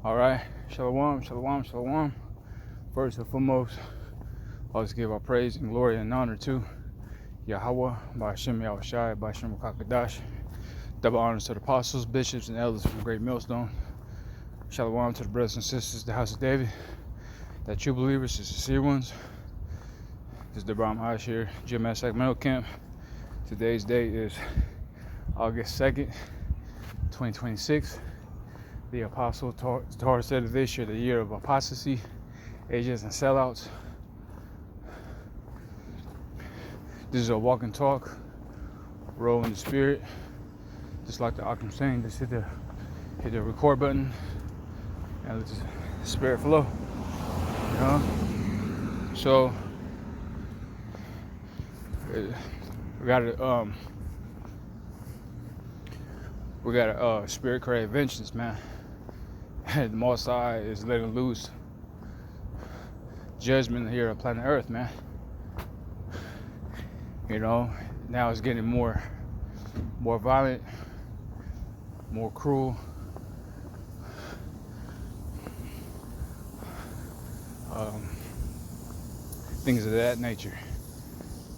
All right, shalom, shalom, shalom. First and foremost, let's give our praise and glory and honor to Yahweh, by Hashem Yahushai, by Hashem Kakadash. Double honors to the apostles, bishops, and elders from Great Millstone. Shalom to the brothers and sisters, the house of David, the true believers, the sincere ones. This is the Abraham Hash here, GMS Sacramento Camp. Today's date is August 2nd, 2026. The apostle Torah said of this year, the year of apostasy, ages, and sellouts. This is a walk and talk, roll in the spirit. Just like the Akim saying, just hit the record button and let the spirit flow. You know? So we got a spirit created vengeance, man. The Most High is letting loose judgment here on planet Earth, man. You know, now it's getting more violent, more cruel. Things of that nature,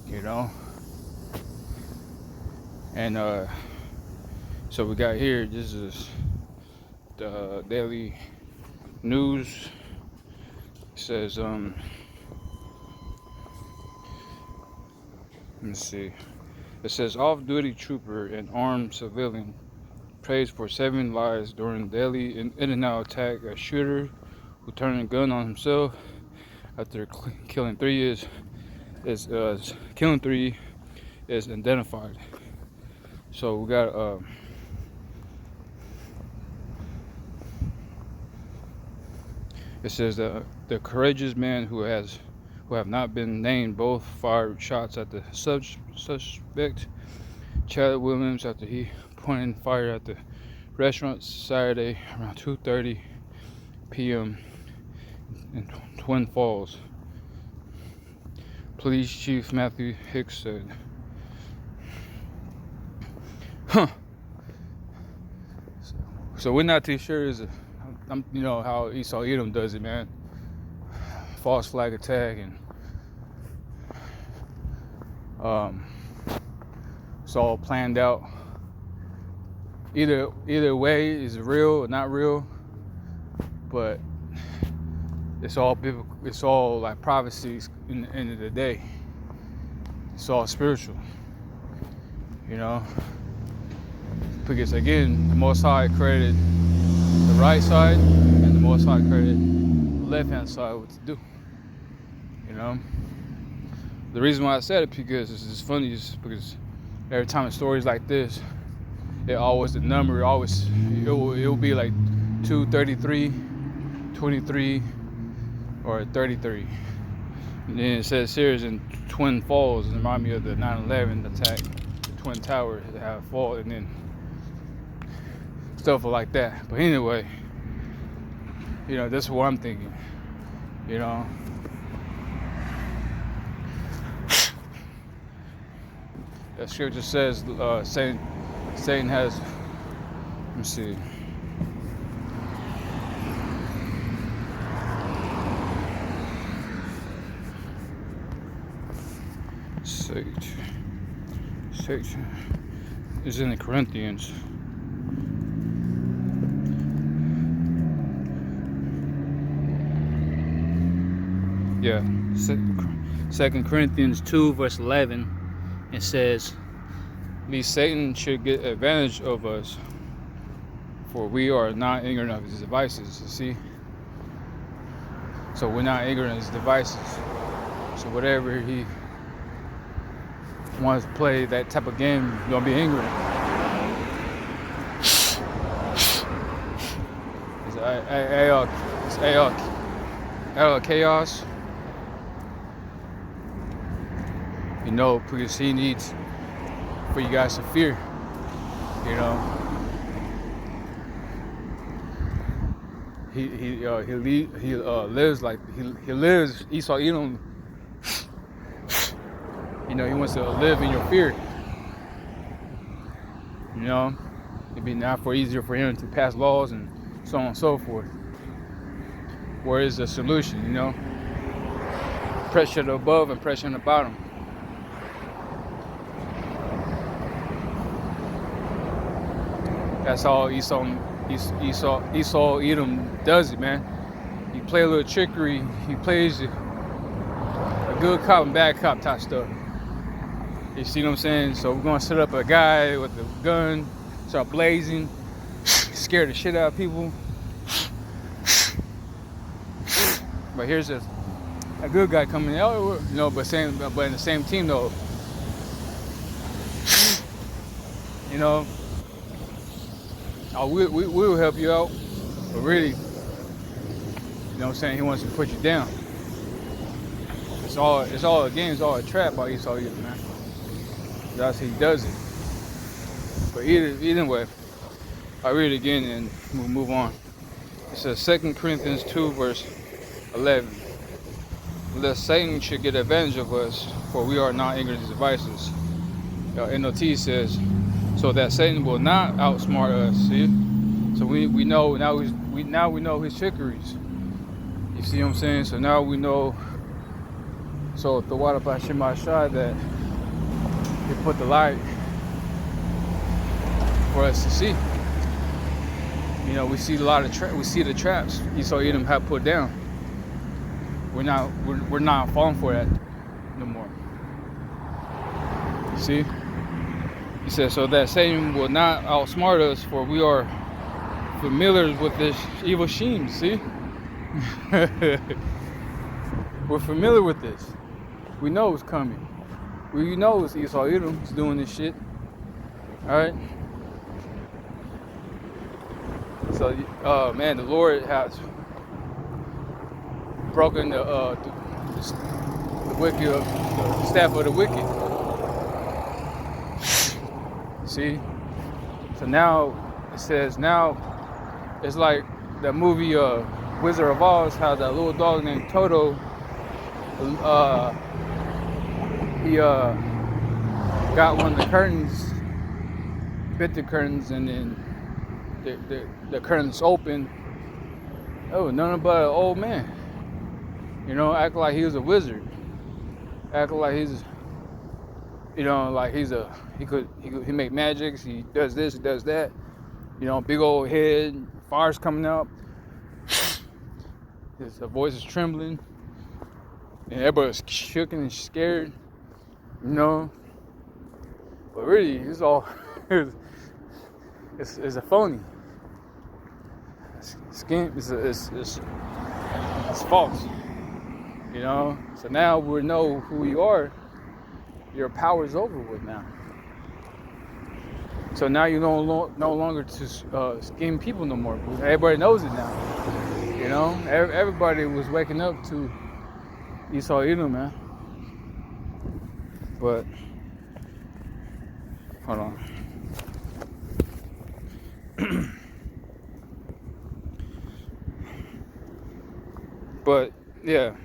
you know. And so we got here, this is the daily news. It says, let me see. It says, off-duty trooper and armed civilian prays for 7 lives during daily in-and-out attack. A shooter who turned a gun on himself after killing 3 is identified. So we got it says that the courageous man who have not been named both fired shots at the suspect, Chad Williams, after he pointed fire at the restaurant Saturday around 2:30 p.m. in Twin Falls. Police Chief Matthew Hicks said. So we're not too sure you know how Esau Edom does it, man. False flag attack, and it's all planned out. Either way is real or not real, but it's all biblical. It's all like prophecies in the end of the day. It's all spiritual, you know. Because again, the Most High created the right side, and the Most High created the left-hand side what to do. You know. The reason why I said it because it's funny is because every time in stories like this, it always the number it'll be like 233, 23, or 33. And then it says here is in Twin Falls, and remind me of the 9/11 attack, the Twin Towers that have fall, and then stuff like that. But anyway, you know, that's what I'm thinking. You know. The scripture says Satan has, let me see. Satan is in the Corinthians. Yeah, 2 Corinthians 2 verse 11. It says, lest Satan should get advantage of us, for we are not ignorant of his devices. You see? So we're not ignorant of his devices. So whatever he wants to play that type of game, you're gonna be ignorant. It's AL chaos. You know, because he needs for you guys to fear. You know, he lives like he lives Esau Edom. You know, he wants to live in your fear. You know, It'd be now for easier for him to pass laws and so on and so forth. Where is the solution, you know? Pressure above and pressure on the bottom. That's how Esau Edom does it, man. He play a little trickery. He plays a good cop and bad cop type stuff. You see what I'm saying? So we're gonna set up a guy with a gun, start blazing, scare the shit out of people. But here's a good guy coming out, you know, but in the same team though. You know, we will help you out, but really, you know what I'm saying, he wants to put you down. It's all a game, it's all a trap by Esau Edom, man. That's how he does it. But either way, I read it again and we'll move on. It says 2 Corinthians 2 verse 11. Lest Satan should get advantage of us, for we are not ignorant of his devices. NLT says, so that Satan will not outsmart us. See, so we know now we know his trickeries. You see what I'm saying? So now we know. So the water by Shema Shai that he put the light for us to see. You know, we see a lot of we see the traps Esau Edom have put down. We're not falling for that no more. You see? He says, so that Satan will not outsmart us, for we are familiar with this evil scheme. See? We're familiar with this. We know it's coming. We know it's Esau Edom is doing this shit. Alright? So, man, the Lord has broken the wicked, the staff of the wicked. See? So now it says, now it's like that movie Wizard of Oz, how that little dog named Toto, he got one of the curtains, bit the curtains, and then the curtains open. Oh, nothing but an old man. You know, acting like he was a wizard. Acting like he's, you know, like he make magics, he does this, he does that. You know, big old head, fire's coming out. His voice is trembling. And everybody's shook and scared. You know. But really, it's all it's a phony. It's false. You know, so now we know who you are. Your power is over with now. So now you no longer to scheme people no more. Everybody knows it now. You know, everybody was waking up to Esau Edom, man. But hold on. But yeah.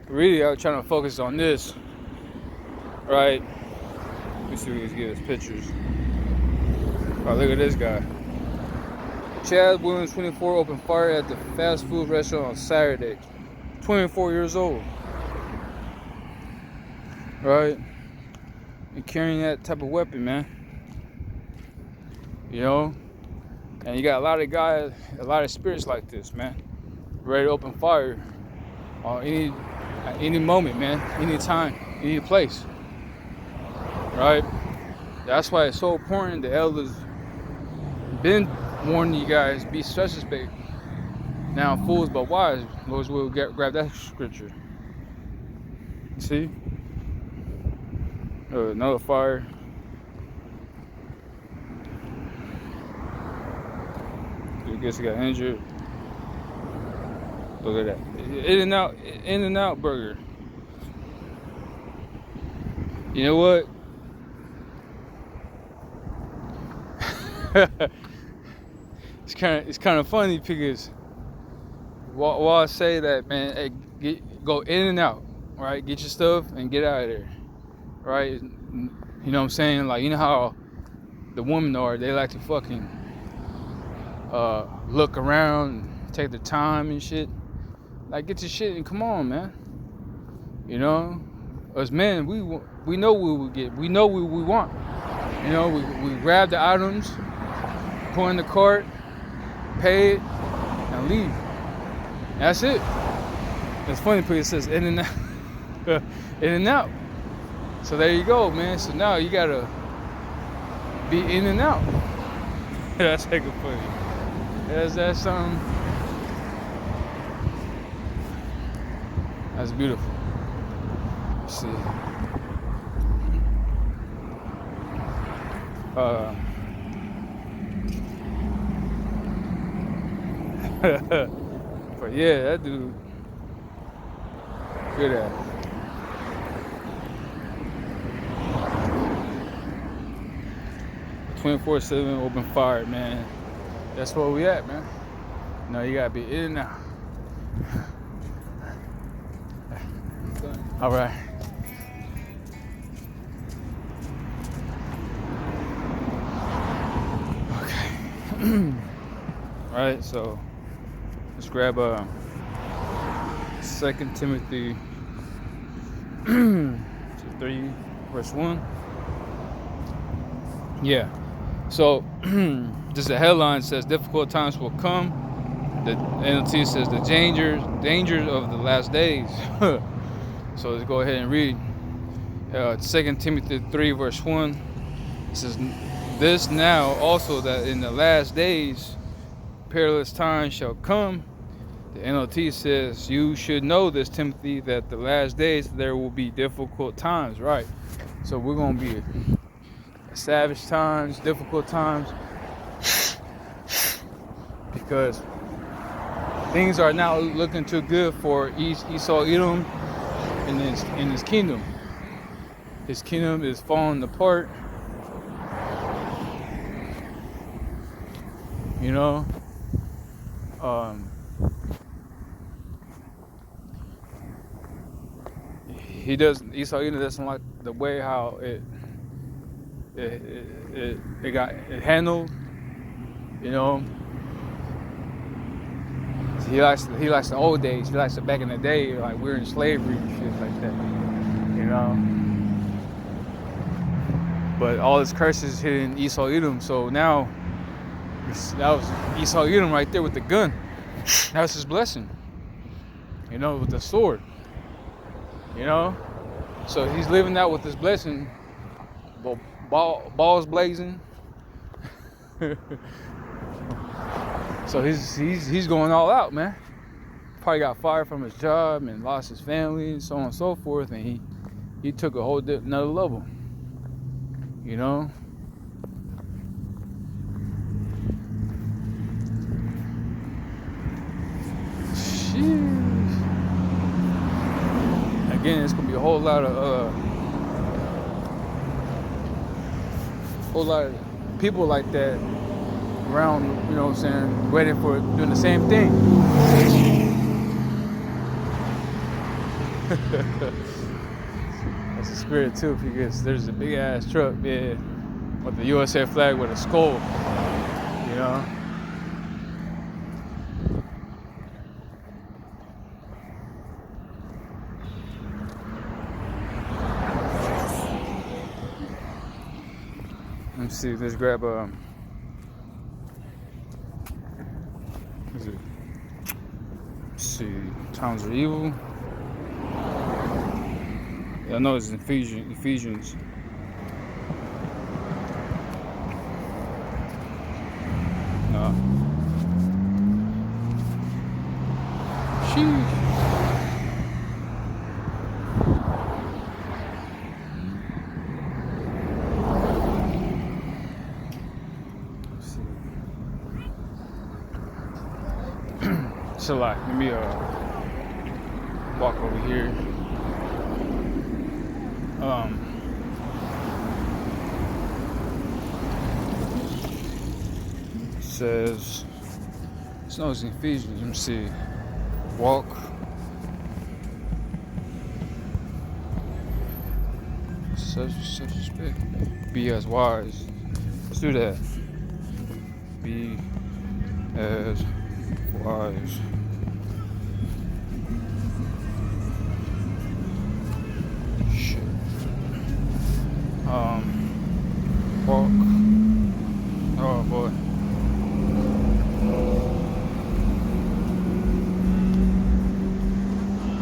Really, I was trying to focus on this, right? Let me see if we can get his pictures. Oh, look at this guy. Chad Williams, 24, opened fire at the fast food restaurant on Saturday. 24 years old. Right? And carrying that type of weapon, man. You know? And you got a lot of guys, a lot of spirits like this, man. Ready to open fire on any moment, man, any time, any place, right? That's why it's so important. The elders been warning you guys, be suspect. Now fools but wise. Lord will grab that scripture. See? Another fire. I guess he got injured. Look at that. In-N-Out burger. You know what? It's kind of funny because while I say that, man, hey, go In-N-Out, right? Get your stuff and get out of there, right? You know what I'm saying? Like, you know how the women are, they like to fucking look around, take the time and shit. Like, get your shit and come on, man. You know, as men, we know what we get. We know what we want. You know, we grab the items, put in the cart, pay it, and leave. That's it. It's funny because it says in and out. In and out. So there you go, man. So now you gotta be in and out. That's hecka funny. That's something. That's beautiful. Let's see. But yeah, that dude, good at it. 24/7 open fire, man. That's where we at, man. No, you gotta be in and out. All right. Okay. All right, so let's grab 2 Timothy 3, verse 1. Yeah. So just the headline says difficult times will come. The NLT says the dangers of the last days. So let's go ahead and read 2 Timothy 3 verse 1. It says, this now also that in the last days perilous times shall come. The NLT says, you should know this, Timothy, that the last days there will be difficult times, right? So we're going to be savage times, difficult times, because things are now looking too good for Esau Edom in his kingdom. His kingdom is falling apart. You know, Esau Edom doesn't like the way how it got handled. You know, he likes the old days. He likes it back in the day, like we're in slavery and shit like that. You know, but all his curses hitting Esau Edom. So now that was Esau Edom right there with the gun. That was his blessing. You know, with the sword. You know, so he's living out with his blessing, balls blazing. So he's going all out, man. Probably got fired from his job and lost his family and so on and so forth, and he took a whole another level. You know. Again, it's gonna be a whole lot of people like that around, you know what I'm saying, waiting for doing the same thing. That's the spirit too, because there's a big ass truck, man, with the USA flag with a skull, you know. Let's see, let's grab let's see, times are evil. Yeah, I know it's Ephesians. Sheesh. So like, let me walk over here. It says, it's no, it's in Ephesians. Let me see. Walk. Such respect. Be as wise. Let's do that. Be as wise. Shit. Walk. Oh boy.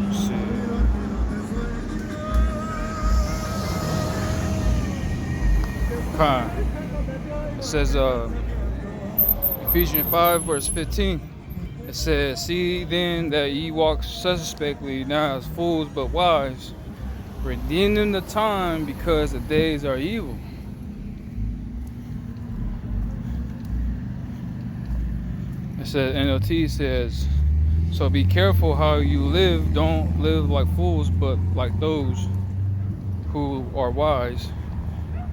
Let's see. It says Ephesians 5 verse 15. It says, "See then that ye walk suspectly, not as fools but wise, redeeming the time because the days are evil." It says, NLT says, "So be careful how you live. Don't live like fools, but like those who are wise.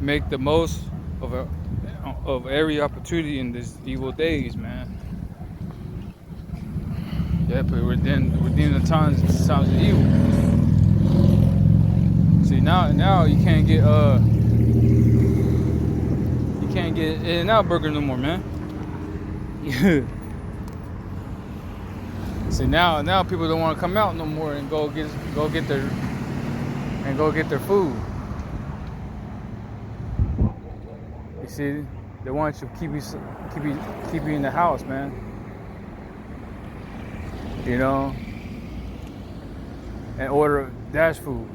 Make the most of every opportunity in these evil days, man." Yeah, but redeem the times of evil. See, now you can't get In-N-Out Burger no more, man. See, now people don't want to come out no more and go get their food. You see, they want you to keep you in the house, man. You know, and order dash food.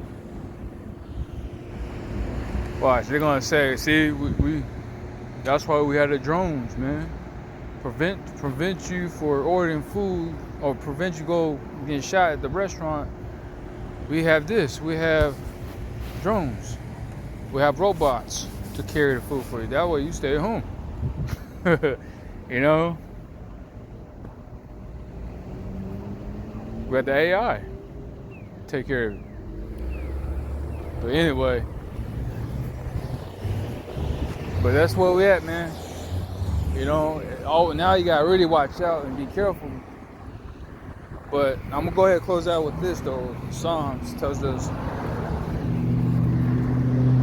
Watch, they're gonna say, "See, we that's why we had the drones, man. Prevent you for ordering food, or prevent you go getting shot at the restaurant. We have this. We have drones. We have robots to carry the food for you. That way you stay at home." You know? We got the AI take care of it. But anyway, that's where we at, man. You know, now you gotta really watch out and be careful. But I'm gonna go ahead and close out with this though. Psalms tells us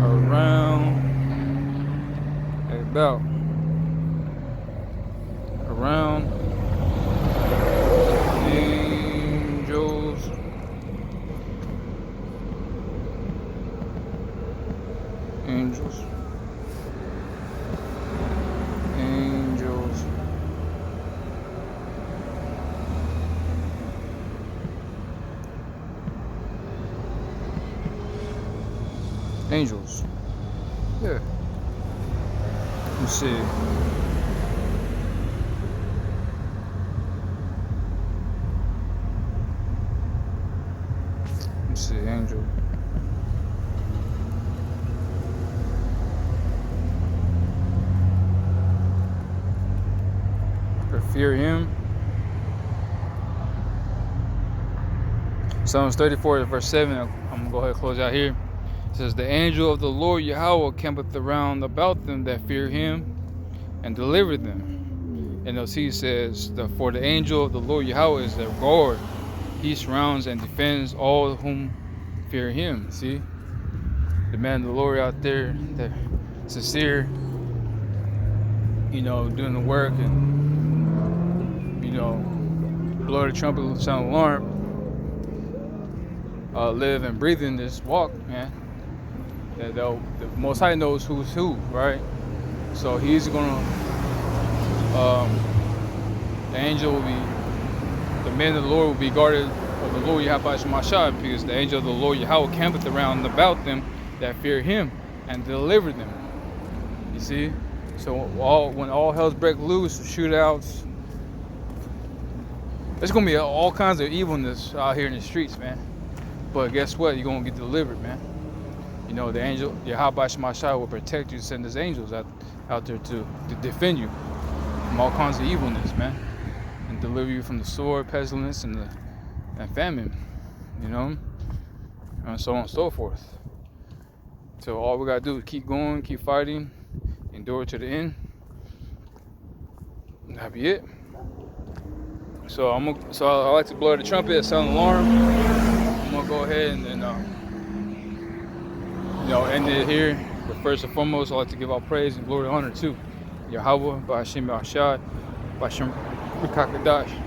around angels. Yeah. Let's see. Angel. Or fear him. Psalms 34 verse 7. I'm gonna go ahead and close out here. It says, "The angel of the Lord Yahweh campeth around about them that fear him, and deliver them." And he says, "For the angel of the Lord Yahweh is their guard. He surrounds and defends all whom fear him." See? The man of the Lord out there, that sincere, you know, doing the work and, you know, blow the trumpet, sound alarm, live and breathe in this walk, man. That the Most High knows who's who, right? So he's gonna, the angel will be, the man of the Lord will be guarded of the Lord Yahweh Shemashah, because the angel of the Lord Yahweh campeth around about them that fear him and deliver them. You see? So when all hell's break loose, shootouts, there's gonna be all kinds of evilness out here in the streets, man. But guess what? You're gonna get delivered, man. You know, the angel, Yahweh Shemashah, will protect you, send his angels out there to defend you from all kinds of evilness, man, and deliver you from the sword, pestilence, and famine, you know, and so on and so forth. So all we gotta do is keep going, keep fighting, endure to the end. That'll be it. So I like to blow the trumpet, sound alarm. I'm gonna go ahead and end it here. But first and foremost, I like to give all praise and glory and honor to Yahweh, Ba'ashim Ashad, Ba'ashim Rikakadash.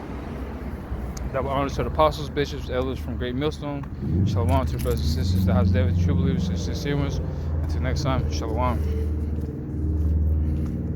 Double honor to the apostles, bishops, elders from Great Millstone. Shalom to the brothers and sisters, the house of David, true believers and sincere ones. Until next time, shalom.